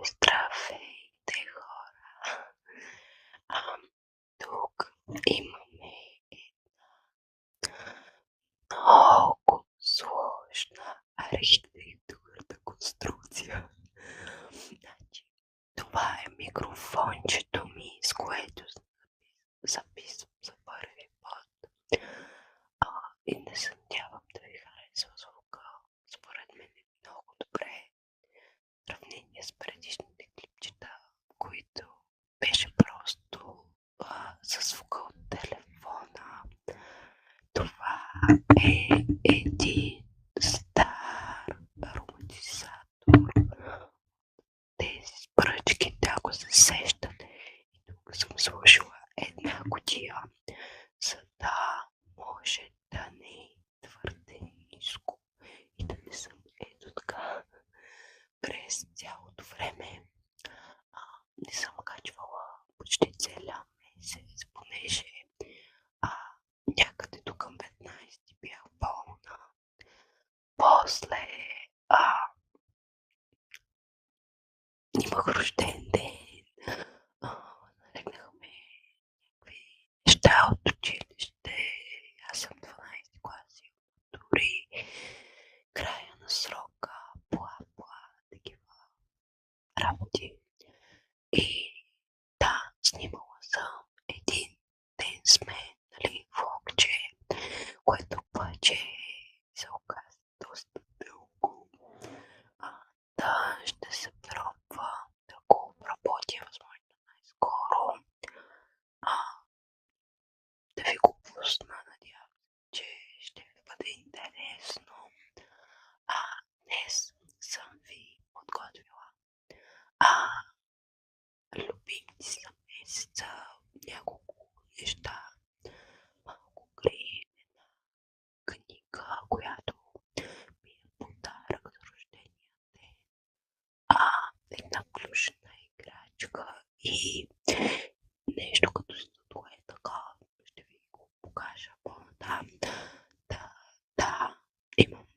Здравейте, хора! Тук имаме много сложна архитектурна конструкция. Значи, това е микрофончето ми, с което записвам за първи път. И не се надявам да ви харесва звука. Според мен е много добре. В сравнение с предишните клипчета, които беше просто със звука от телефона. Това е един стар ароматизатор. Тези с пръчките, ако се сещате. И тук съм сложила една кутия, за да може да не твърде ниско и да не съм ето така през цялото време. Не съм качвала почти целия месец, понеже някъде до към 15 бях болна. После имах рожден ден. Налегнахме някакви неща от училище. Аз съм 12 клас. Дори края на срока. Такива работи. И да, снимала съм един ден с мен, нали, влогче, което обаче се оказа доста дълго. Да, ще се пробва да го обработя възможно най-скоро. Да ви го пусна, надявам се, че ще ви бъде интересно. Днес съм ви подготвила любимци за месеца, няколко неща. Малко греем една книга, която ми е подарък за рождения ден. Една плюшена играчка и нещо като статуетка. Ще ви го покажа по-натам. Да, имам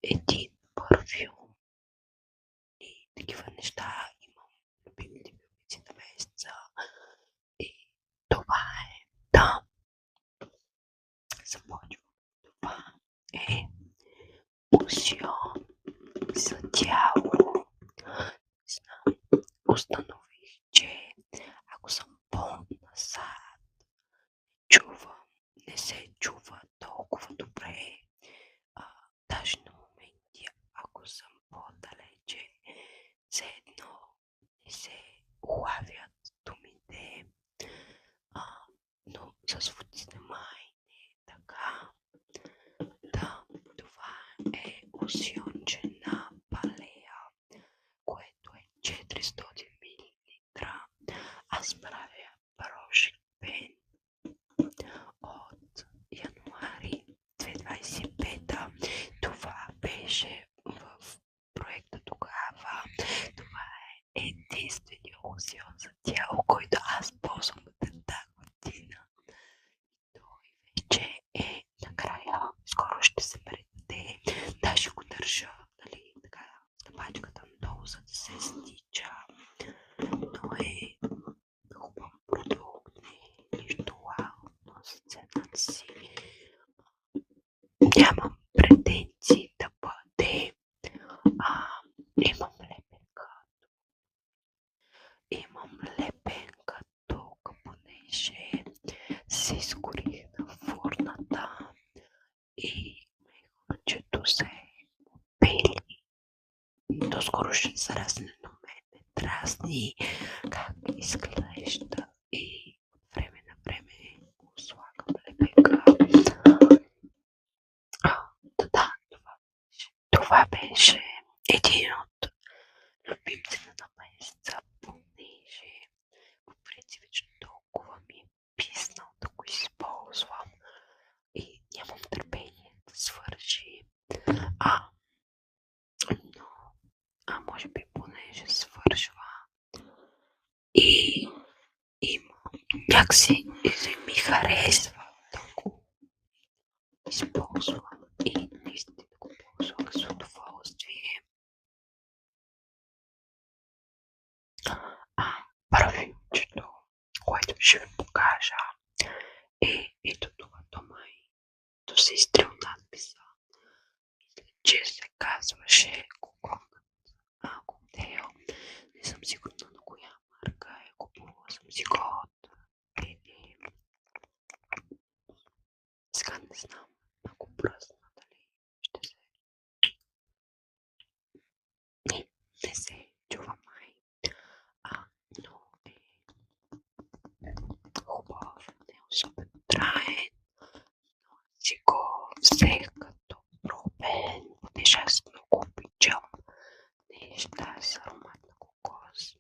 един парфюм и такива неща. Имам любимите любимци на месеца. И това е. Да. Започвам. Това е лосьон за тяло. Не знам, установих, че ако съм по-назад, не се чува толкова добре. Даже на моменти, ако съм по-далече, все едно не се улавят думите. Но с звуците май не е така. Да, това е лосьонче на Балея, което е 400 мл. Аз правя прошек пен от януари 2025. Това беше в проекта тогава. Това е единствения лосьон за тяло, който аз ползвам от една година. Той вече е накрая. Скоро ще се предаде. Даже го държа, нали, така, капачката надолу, за да се стича. Но е хубав продукт, не е нищо вау, но за цената си нямам претенции да бъде. Имам лепенка тук, понеже се изгорих на фурната и мехурчето се пели. Доскоро ще се разне, но ме дразни как изглежда и от време на време го слагам лепенка. Това беше един от любимците на месеца, понеже по принцип толкова ми е писнал да го използвам и нямам търпение да свърши. Но може би понеже свършва и някакси ми харесва да го използвам и наистина го ползвам с удоволствие. ще ви покажа. Ето това то се изтрил надписа. Мисля, че се казваше коктейл. Не съм сигурна на коя марка е. Купувала съм си го от сега не знам, ако пръсна дали ще се... Не се чува май. Но хубав, не особено траен. Си го взех като пробен, понеже аз много обичам неща с аромат на кокос.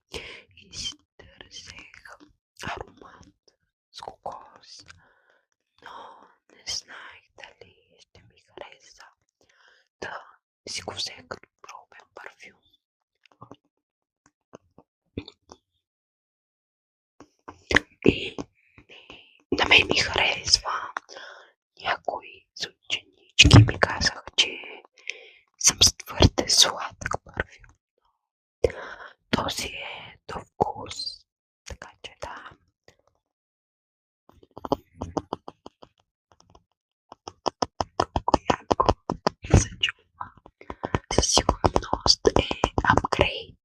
И си търсех аромат с кокос, но не знаех дали ще ми хареса. Да си го взех като пробен парфюм. И на мен ми харесва. Някои ученички ми казаха, че съм с твърде сладък парфюм. Този е до вкус. Така че да. Яко се чува. Със сигурност е апгрейд.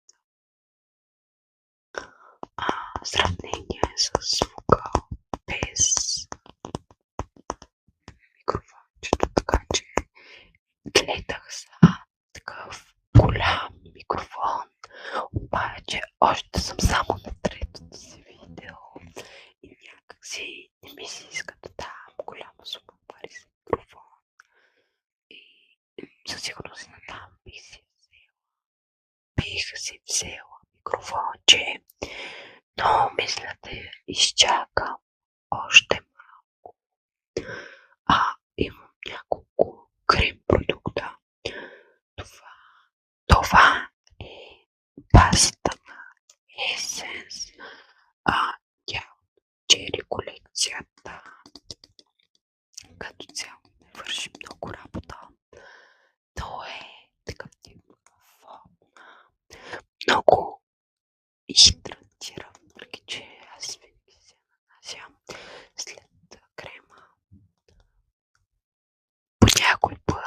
В сравнение с звука без микрофончето, така че гледах за такъв голям микрофон, обаче още съм само на третото си видео и някакси не ми се иска да давам голяма сума пари за микрофон и със сигурност на там бих си взела микрофонче, но мисля да изчакам още малко. Имам няколко крем продукта. Това е паста на Essence. Тя чери колекцията. Като цяло не върши много работа. То е такъв тип форма. Много изтрантира, въпреки че аз винаги се нанасям след крема. По някой път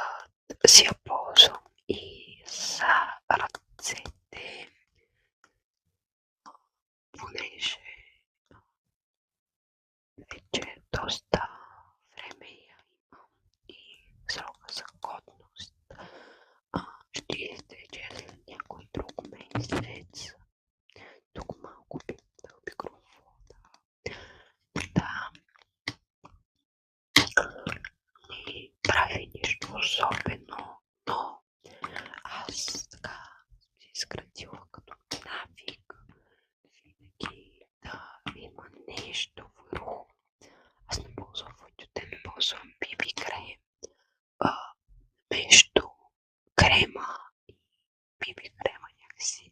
си я ползвам и за ръцете, понеже вече доста време я имам и срока за годност ще изтече след някой друг месец. Тук малко питах микрофона. Да. Не прави нищо особено, но аз така си изградила като навик винаги да има нещо върху. Аз не ползвам фототен, не ползвам биби крем. Между крема и биби крема някакси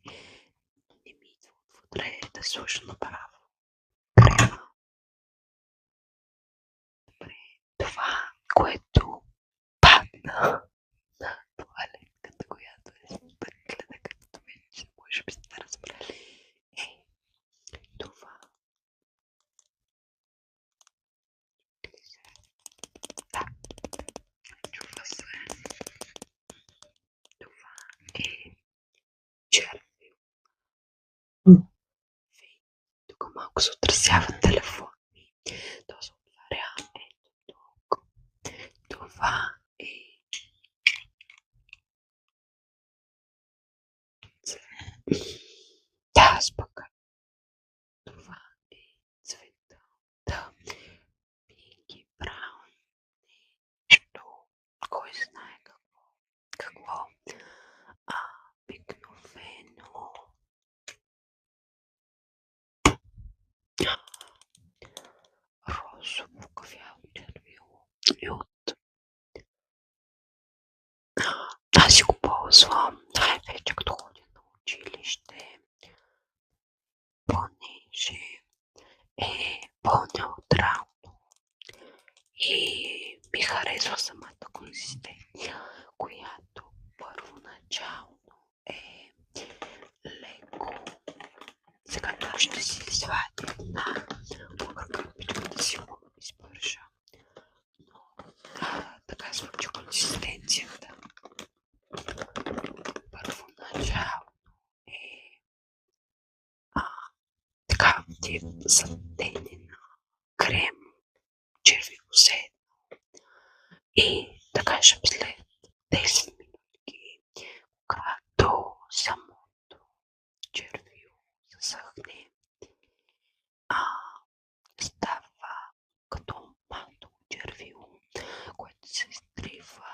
не ми идва отвътре да сложа направо крема. Добре, това, което падна на тоалетката, която е спъклена, както вече може би сте разбрали, е това. Да, чува се. Това е червил. Тук малко се отразява телефон ми. То се отваря ето тук. Това е да, спъка. Това е цвета. Да. Пинки браун. Нещо. Кой знае какво. Обикновено розово кафяво червило. И аз си го ползвам най-вече като ходя на училище, понеже е по-неутрално и ми харесва самата консистенция, която първоначално е леко. Сега тук ще си извадя една капичката си го избържа. Но така случи консистенцията. Първоначално е така тип съденена крем, червиозет и да кажем след 10 минути, когато самото червио засъхне, става като матово червио, което се изтрива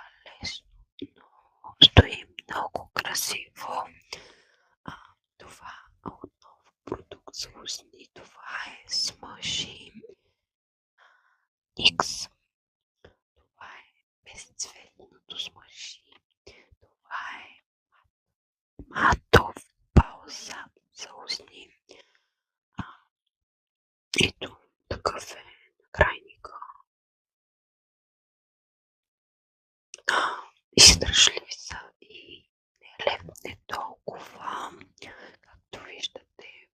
лесно, но стои много красиво. Това отново продукт за устни. Това е Смъши X. Това е безцветното Смъши. Това е матов балзам за устни. Ето такъв е крайника. Издръжливи са и не лепне толкова, както виждате,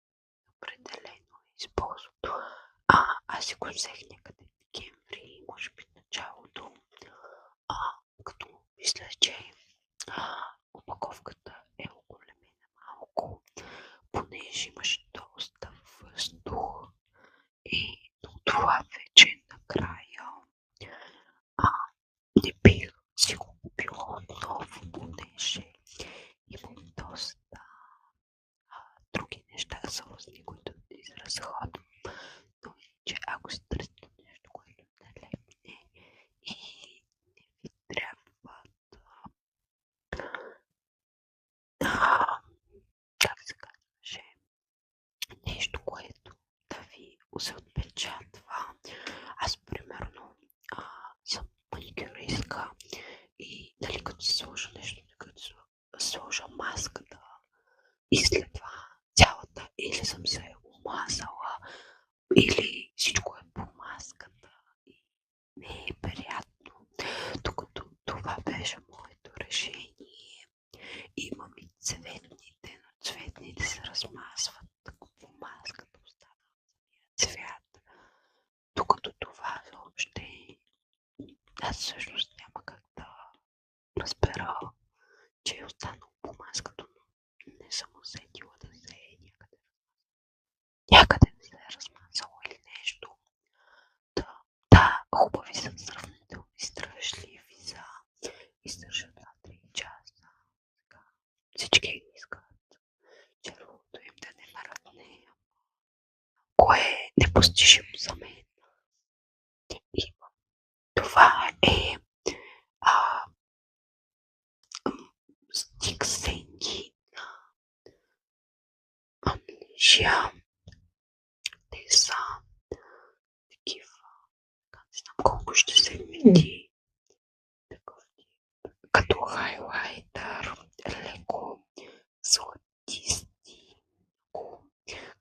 определено е използвато. Аз си го взех някъде в декември, може би в началото, като мисля, че опаковката е оголемена малко, понеже имаше доста въздух и това вече накрая не бих си го купила отново, понеже имам доста други неща за устни, които да изразходвам. Но че ако си търсите нещо, което не лепне и не ви трябва как се казваше, нещо, което да ви се отпечатва. Аз примерно съм маникюристка и дали като си сложа нещо, като сложа маската и след това цялата или съм се омазала, или всичко е по маската и не е приятно. Докато това беше моето решение. Имам и цветните, но цветните се размазват, по маската остава цвят. Докато това въобще аз всъщност няма как да разбера, че е останало по маската, но не съм усетила да се е някъде да се е размазало или нещо. Да, хубави са сравнително издръжливи за издържат 2-3 часа. Всички искат червото им да не мръдне, кое е непостижимо за мен. И това е стик сенки на Амнезия. Те са такива, не знам колко ще се види, като хайлайтър, леко златисти, много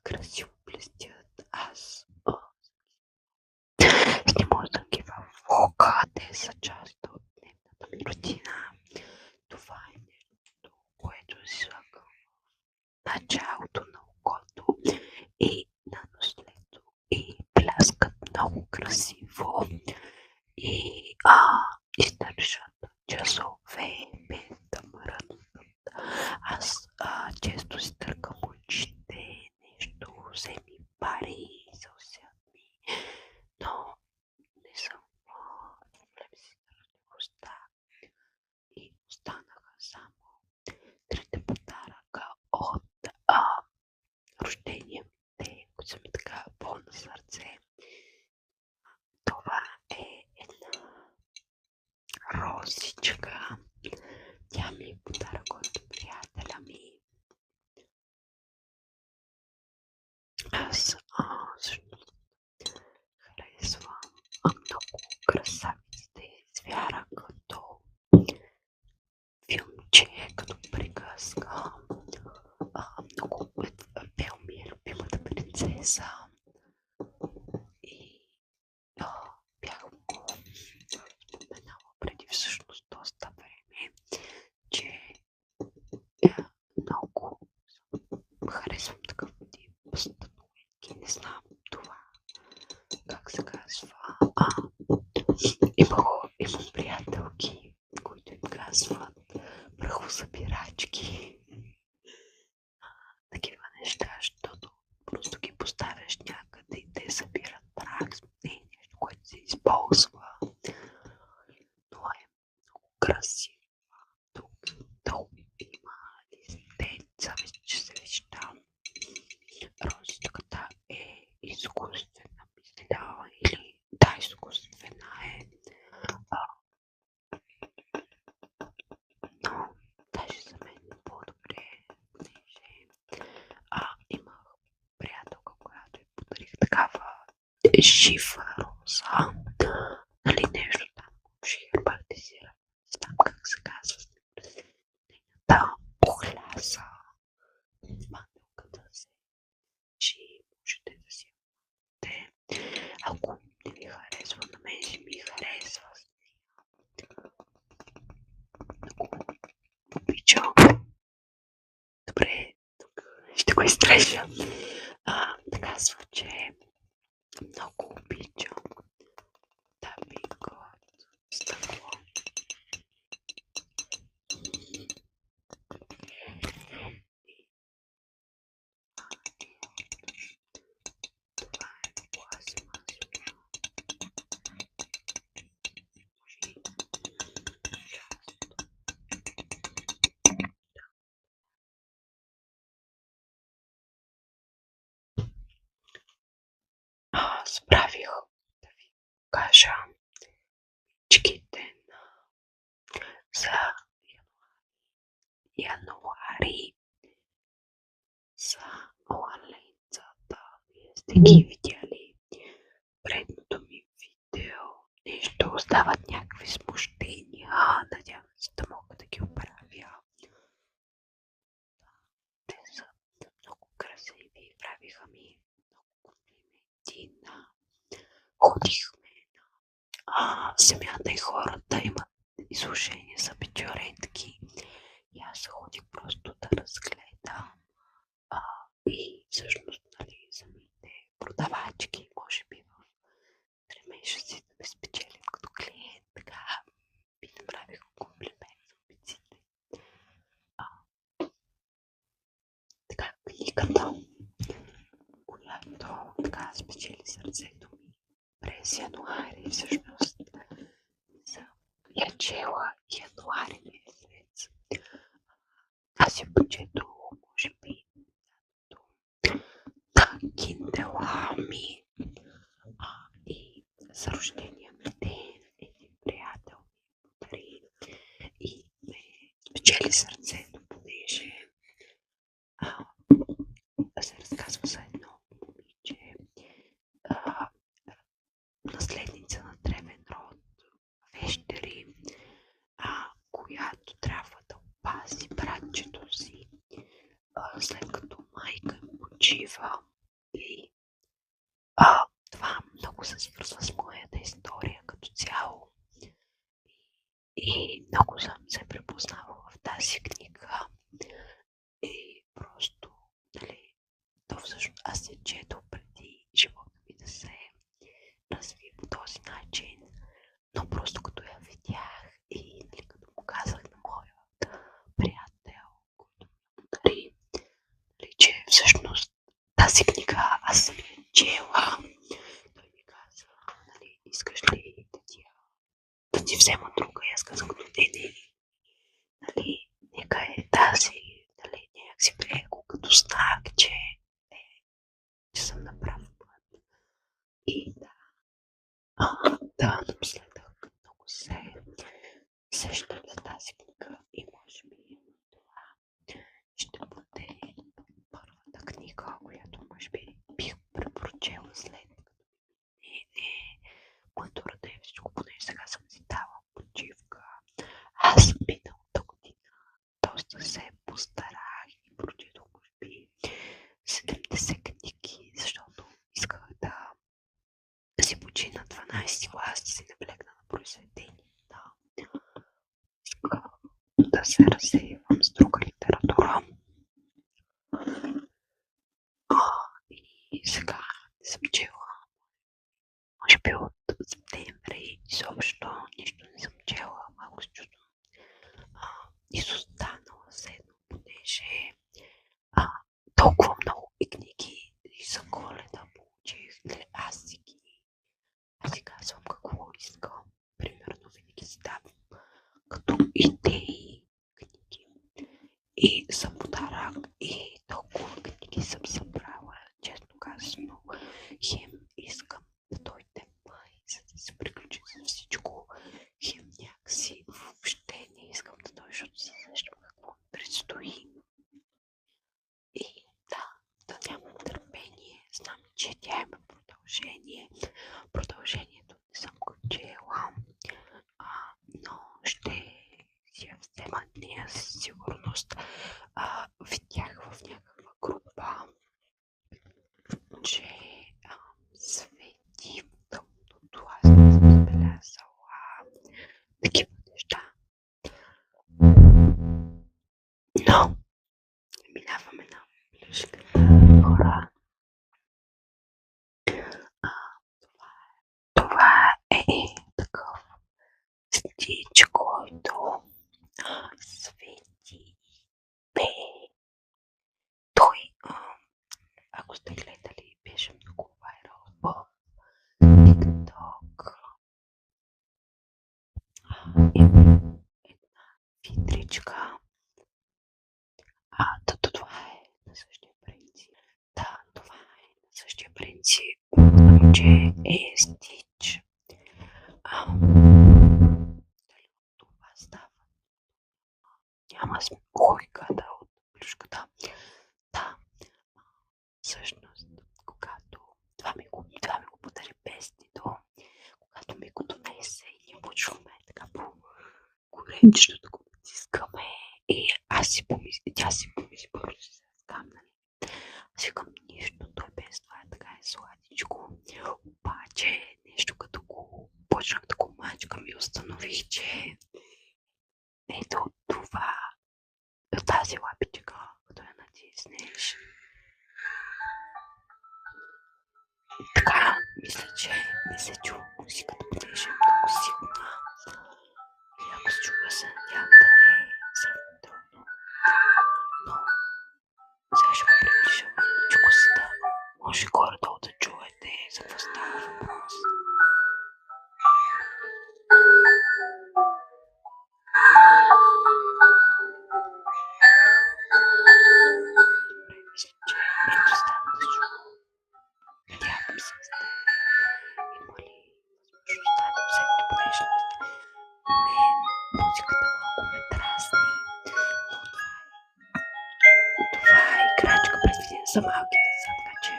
красиво блестят. Аз снимам ги във влога, те са част от дневната ми рутина. Това е нещо, което си слагам в началото на окото и на нослето и пляскат много красиво и издържат часове без да мръднат. Аз често си търкам очите, нещо вземи пари, се усятми, но не съм проблем си уста и останаха само 3 подаръка от рождения ми, които са ми така пълно сърце. Това е една розичка. Тя ми е подарък от приятеля ми. Аз също харесвам много красавиците звяра като филмче, като приказка. Много Бел ми е любимата принцеса и бях му споменала преди всъщност доста време, че много харесвам такъв тип статуетки. Не знам, това пръчки, такива неща, защото просто ги поставяш някъде и те събират прах. Не е нещо, което се използва, но е много красиво. Тук долу има листенца, мисля, че се вижда. Розичката е изкуствена, мисля, или да, изкуствена е. Но даже за мен е по-добре, понеже имах приятелка, която й подарих такава жива роза, нали, нещо там, хербатизира, не знам как се казва, нейната похляса, мантелката се че можете да си те. Ако не ви харесва, на мен си ми харесва. Много обичам. Добре, тук ще го изтрежа. Да казва, че много обичам да пикат стъкло. Това е пластмасово. Справих да ви покажа чеките за януари за лаленцата. Вие сте ги видяли предното ми видео. Нещо остават някакви смущения. Надявам се да мога да ги оправя. Те са много красиви. Правиха ми много комплименти. Ходихме на семята и хората имат изложение за печоренки. И аз ходих просто да разгледам. И всъщност, нали, самите продавачки, може би в 3 месеца да ме спечелят като клиент, така ми направиха комплимент за обиците. Така книгата, която така спечели сърцето ми през януари, всъщност съм я чела януари месец. Аз я прочетох, може би, на Kindle ми и за рождения ми ден един приятел ми подари и ме спечели сърцето, понеже се разказва за едно момиче, наследница на древен род, вещери, която трябва да опази братчето си, след като майка им почива. И това много се свързва с моята история като цяло. И много съм се препознавала в тази книга. И просто, нали, то всъщност аз се четох преди живота ми да се разви по този начин. Но просто като я видях и, нали, като му казах на моя приятел, който ми подари, нали, че всъщност тази книга аз съм я чела. Той ми каза, нали, искаш ли да ти взема друга? И аз казах, не, нали, нека е тази, нали, някак си приех го като знак, че съм на прав път. И да, напоследък много се сещам за тази книга и може би това ще бъде първата книга, която може би бих препоръчала след моето рождение, всичко, понеже сега съм си дала почивка. Аз миналата година доста се постарах и прочетох може би 70 книги, защото исках да си почина 12 клас, да си наблегна на произведенията. Исках да се разсейвам с друга литература. И сега съм чела, може би от септември изобщо нищо не съм чела, малко се чувствам изостанала, седно ще си я взема нея със сигурност. Видях в някаква група, че свети в тъмното. Аз не съм забелязала такива неща. Но минаваме на ближката хора. Това е такъв стич, който свети пее. Той, ако сте гледали, беше много вайрал в TikTok. Има една фитричка. Това е на същия принцип. Да, това е на същия принцип. Само че е стич. Дали това става? Няма смухойката от плюшката. Да, всъщност, когато това ми го подари пестито, когато ми го донесе и ние почваме така по коренчето да го натискаме и тя си помисли първо, че се разкам, нали? Аз викам нищо, той без това така е сладичко. Обаче нещо като го почнах да го мачкам и установих, че ето това, тази лапичка, като я натиснеш. Така, мисля, че не се чува музиката, понеже е много силна. И ако се чува, се надявам да не е сравнително. Но сега ще го приближа чукосата. Може горе-долу да чуете за какво става въпрос. Добре, мисля, че ето стана да чува. Надявам се да сте имали възможността да усетите, понеже мен музиката малко ме дразни, но това е играчка предвидена за малки деца, така че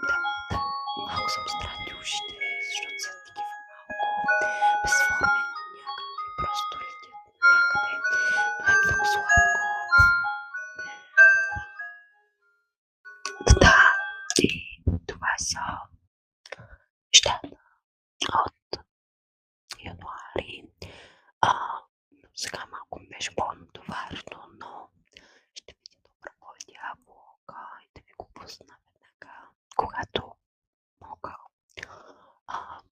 да, малко съм странни ушите, защото са такива малко безформени някакви, просто летят някъде, но е много сладко. Да, и това са нещата от януари. Сега малко ми беше по-натоварно, но ще видя да обработя влога и да ви го пусна веднага, когато мога.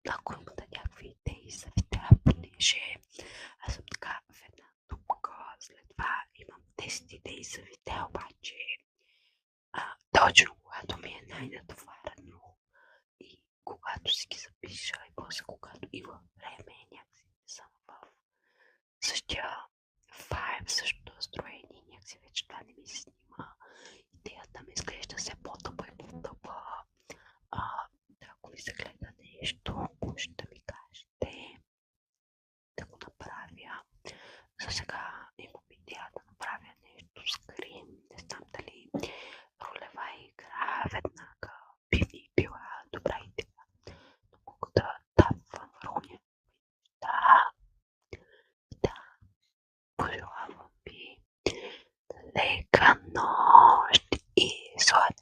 Ако имате някакви идеи за видеа, понеже аз съм така в една дупка, след това имам 10 идеи за видеа, обаче точно когато ми е най-натоварено и когато си ги запиша и после когато има време, някакси не съм в същия вайб, същото настроение, някакси вече това не ми се снима. Идеята ми изглежда все по-тъпа и по-тъпа. Ако ви се гледа нещо, може да ми кажете да го направя. За сега имам идея да направя нещо скрин. Не знам дали ролева игра веднага би ми била добра идея, но мога да тапвам върху някакви неща. Да, пожелавам ви лека нощ и сладки